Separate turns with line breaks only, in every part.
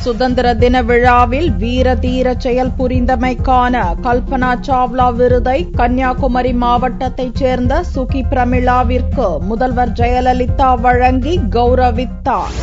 சுதந்திர தின விழாவில் வீர தீர செயல் புரிந்தமைக்கான கல்பனா சாவ்லா விருதை கன்னியாகுமரி மாவட்டத்தைச் சேர்ந்த சுகி பிரமிளாவிற்கு முதல்வர் ஜெயலலிதா வழங்கி கௌரவித்தார்.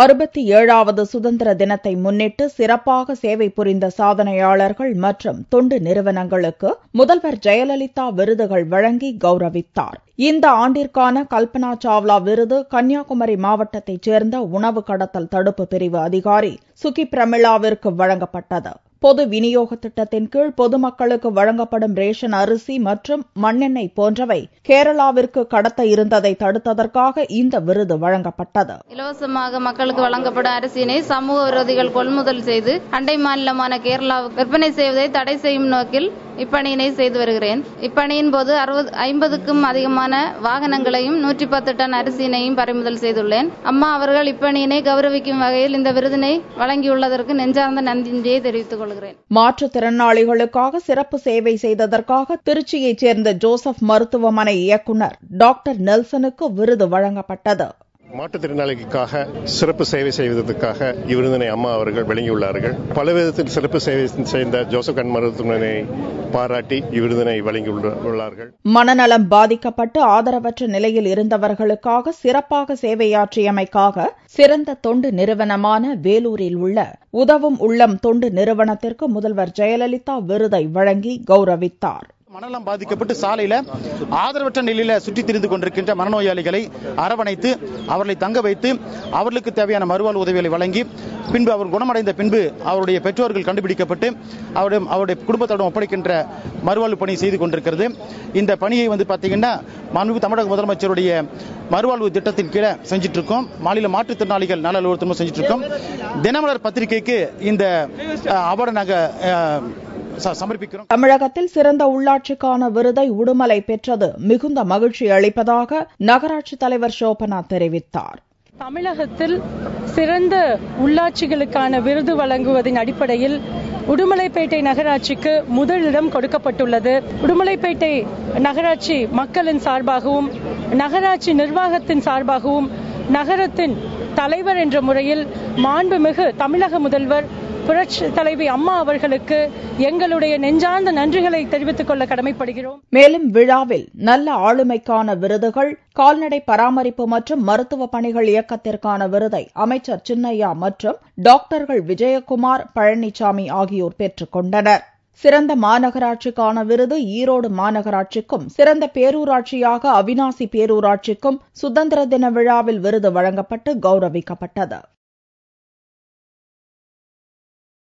67வது சுதந்திர தினத்தை முன்னிட்டு சிறப்பாக சேவை புரிந்த சாதனையாளர்கள் மற்றும் தொண்டு நிறுவனங்களுக்கு முதல்வர் ஜெயலலிதா விருதுகள் வழங்கி கௌரவித்தார். இந்த ஆண்டிற்கான கல்பனா சாவ்லா விருது கன்னியாகுமரி மாவட்டத்தைச் சேர்ந்த உணவு கடத்தல் தடுப்பு பிரிவு அதிகாரி சுகி பிரமிளாவிற்கு வழங்கப்பட்டது. பொது விநியோக திட்டத்தின் கீழ் பொதுமக்களுக்கு வழங்கப்படும் ரேஷன் அரிசி மற்றும் மண்ணெண்ணெய் போன்றவை கேரளாவிற்கு கடத்த இருந்ததை தடுத்ததற்காக இந்த விருது வழங்கப்பட்டது.
இலவசமாக மக்களுக்கு வழங்கப்படும் அரிசியினை சமூக விரோதிகள் கொள்முதல் செய்து அண்டை மாநிலமான கேரளாவுக்கு விற்பனை செய்வதை தடை செய்யும் நோக்கில் இப்பணியினை செய்து வருகிறேன். இப்பணியின் போது 50க்கும் அதிகமான வாகனங்களையும் 110 டன் அரிசியினையும் பறிமுதல் செய்துள்ளேன். அம்மா அவர்கள் இப்பணியினை கௌரவிக்கும் வகையில் இந்த விருதினை வழங்கியுள்ளதற்கு நெஞ்சார்ந்த நன்றியை தெரிவித்துக் கொள்கிறேன்.
மாற்றுத்திறனாளிகளுக்காக சிறப்பு சேவை செய்ததற்காக திருச்சியைச் சேர்ந்த ஜோசப் மருத்துவமனை இயக்குநர் டாக்டர் நெல்சனுக்கு விருது வழங்கப்பட்டது.
மாற்றுத்திறனாளிகளுக்காக சிறப்பு சேவை செய்வதற்காக இவ்விருதினை அம்மா அவர்கள் வழங்கியுள்ளார்கள். பல விதத்தில் சிறப்பு சேவை செய்த ஜோசப் கண் மருத்துவமனை பாராட்டி இவ்விருதினை வழங்கியுள்ளார்கள்.
மனநலம் பாதிக்கப்பட்டு ஆதரவற்ற நிலையில் இருந்தவர்களுக்காக சிறப்பாக சேவையாற்றியமைக்காக சிறந்த தொண்டு நிறுவனமான வேலூரில் உள்ள உதவும் உள்ளம் தொண்டு நிறுவனத்திற்கு முதல்வர் ஜெயலலிதா விருதை வழங்கி கௌரவித்தார்.
மனநலம் பாதிக்கப்பட்டு சாலையில ஆதரவற்ற நிலையில சுற்றித் திரிந்து கொண்டிருக்கின்ற மனநோயாளிகளை அரவணைத்து அவர்களை தங்க வைத்து அவர்களுக்கு தேவையான மறுவாழ்வு உதவிகளை வழங்கி பின்பு அவர் குணமடைந்த பின்பு அவருடைய பெற்றோர்கள் கண்டுபிடிக்கப்பட்டு அவருடைய குடும்பத்தோடு ஒப்படைக்கின்ற மறுவாழ்வு பணி செய்து கொண்டிருக்கிறது. இந்த பணியை பாத்தீங்கன்னா மாண்புமிகு தமிழக முதலமைச்சருடைய மறுவாழ்வு திட்டத்தின் கீழே செஞ்சிட்டு இருக்கோம். மாநில மாற்றுத்திறனாளிகள் நல அலுவலகத்திலும் செஞ்சிட்டு இருக்கோம். தினமலர் பத்திரிகைக்கு இந்த அவார்டை நாங்க சமர்ப்பிக்கிறோம்.
தமிழகத்தில் சிறந்த உள்ளாட்சிக்கான விருதை உடுமலை பெற்றது மிகுந்த மகிழ்ச்சி அளிப்பதாக நகராட்சி தலைவர் ஷோபனா தெரிவித்தார்.
தமிழகத்தில் சிறந்த உள்ளாட்சிகளுக்கான விருது வழங்குவதன் அடிப்படையில் உடுமலைப்பேட்டை நகராட்சிக்கு முதலிடம் கொடுக்கப்பட்டுள்ளது. உடுமலைப்பேட்டை நகராட்சி மக்களின் சார்பாகவும் நகராட்சி நிர்வாகத்தின் சார்பாகவும் நகரத்தின் தலைவர் என்ற முறையில் மாண்புமிகு தமிழக முதல்வர் புரட்சி தலைவி அம்மா அவர்களுக்கு எங்களுடைய நெஞ்சார்ந்த நன்றிகளை தெரிவித்துக் கொள்ள கடமைப்படுகிறோம்.
மேலும் விழாவில் நல்ல ஆளுமைக்கான விருதுகள், கால்நடை பராமரிப்பு மற்றும் மருத்துவ பணிகள் இயக்கத்திற்கான விருதை அமைச்சர் சின்னையா மற்றும் டாக்டர்கள் விஜயகுமார், பழனிசாமி ஆகியோர் பெற்றுக் கொண்டனர். சிறந்த மாநகராட்சிக்கான விருது ஈரோடு மாநகராட்சிக்கும், சிறந்த பேரூராட்சியாக அவிநாசி பேரூராட்சிக்கும் சுதந்திர தின விழாவில் விருது வழங்கப்பட்டு கௌரவிக்கப்பட்டது.